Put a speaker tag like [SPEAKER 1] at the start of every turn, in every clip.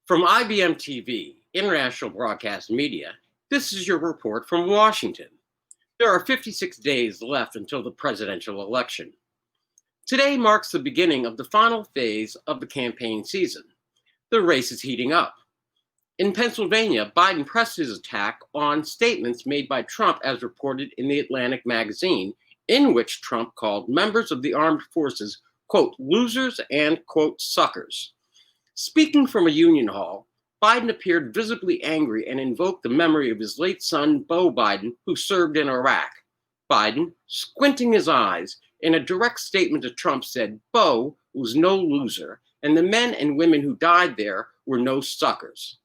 [SPEAKER 1] From IBM TV, International Broadcast Media, this is your report from Washington. There are 56 days left until the presidential election. Today marks the beginning of the final phase of the campaign season. The race is heating up. In Pennsylvania, Biden pressed his attack on statements made by Trump as reported in the Atlantic magazine, in which Trump called members of the armed forces, quote, losers and, quote, suckers. Speaking from a union hall, Biden appeared visibly angry and invoked the memory of his late son, Beau Biden, who served in Iraq. Biden, squinting his eyes, in a direct statement to Trump said Beau was no loser, and the men and women who died there were no suckers.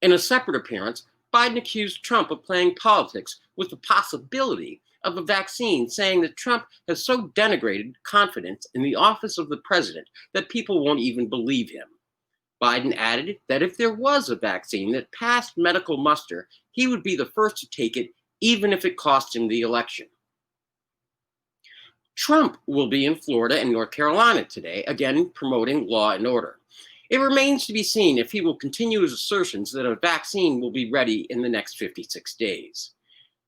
[SPEAKER 1] In a separate appearance, Biden accused Trump of playing politics with the possibility of a vaccine, saying that Trump has so denigrated confidence in the office of the president that people won't even believe him. Biden added that if there was a vaccine that passed medical muster, he would be the first to take it, even if it cost him the election. Trump will be in Florida and North Carolina today, again promoting law and order. It remains to be seen if he will continue his assertions that a vaccine will be ready in the next 56 days.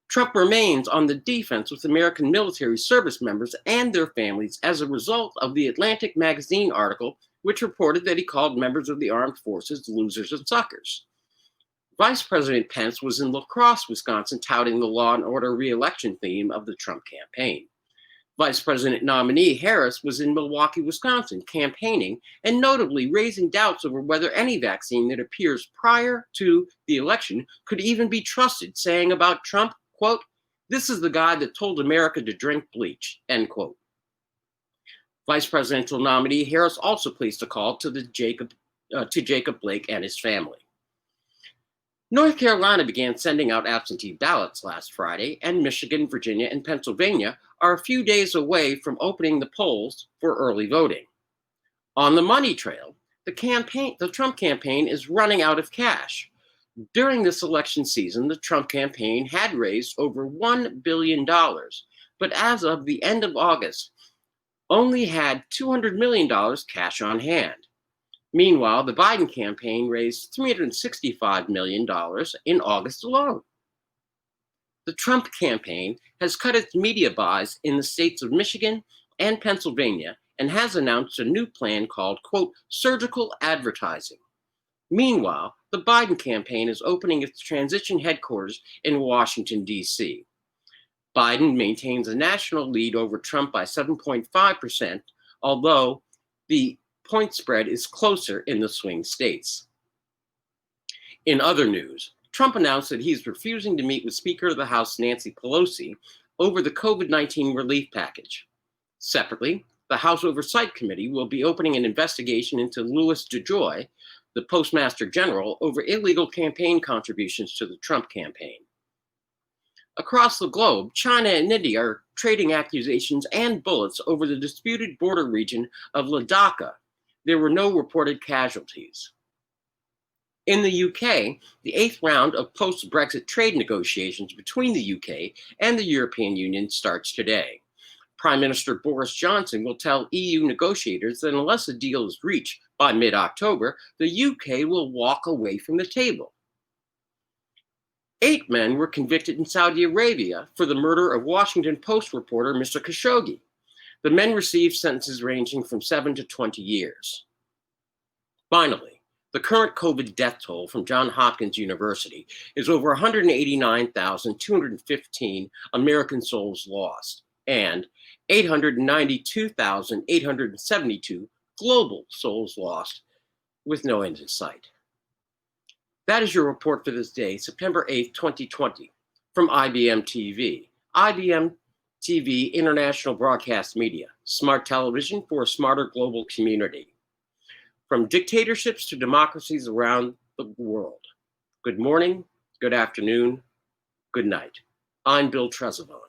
[SPEAKER 1] Trump remains on the defense with American military service members and their families as a result of the Atlantic magazine article, which reported that he called members of the armed forces losers and suckers. Vice President Pence was in La Crosse, Wisconsin, touting the law and order re-election theme of the Trump campaign. Vice President nominee Harris was in Milwaukee, Wisconsin, campaigning and notably raising doubts over whether any vaccine that appears prior to the election could even be trusted, saying about Trump, quote, this is the guy that told America to drink bleach, end quote. Vice presidential nominee Harris also placed a call to Jacob Blake and his family. North Carolina began sending out absentee ballots last Friday, and Michigan, Virginia, and Pennsylvania are a few days away from opening the polls for early voting. On the money trail, the Trump campaign is running out of cash. During this election season, the Trump campaign had raised over $1 billion, but as of the end of August, only had $200 million cash on hand. Meanwhile, the Biden campaign raised $365 million in August alone. The Trump campaign has cut its media buys in the states of Michigan and Pennsylvania and has announced a new plan called, quote, surgical advertising. Meanwhile, the Biden campaign is opening its transition headquarters in Washington, D.C. Biden maintains a national lead over Trump by 7.5%, although the point spread is closer in the swing states. In other news, Trump announced that he's refusing to meet with Speaker of the House Nancy Pelosi over the COVID-19 relief package. Separately, the House Oversight Committee will be opening an investigation into Louis DeJoy, the Postmaster General, over illegal campaign contributions to the Trump campaign. Across the globe, China and India are trading accusations and bullets over the disputed border region of Ladakh. There were no reported casualties. In the UK, the 8th round of post-Brexit trade negotiations between the UK and the European Union starts today. Prime Minister Boris Johnson will tell EU negotiators that unless a deal is reached by mid-October, the UK will walk away from the table. 8 men were convicted in Saudi Arabia for the murder of Washington Post reporter Mr. Khashoggi. The men received sentences ranging from 7 to 20 years. Finally, the current COVID death toll from Johns Hopkins University is over 189,215 American souls lost and 892,872 global souls lost, with no end in sight. That is your report for this day, September 8th, 2020, from IBM TV. IBM TV International Broadcast Media, smart television for a smarter global community. From dictatorships to democracies around the world. Good morning, good afternoon, good night. I'm Bill Trezevant.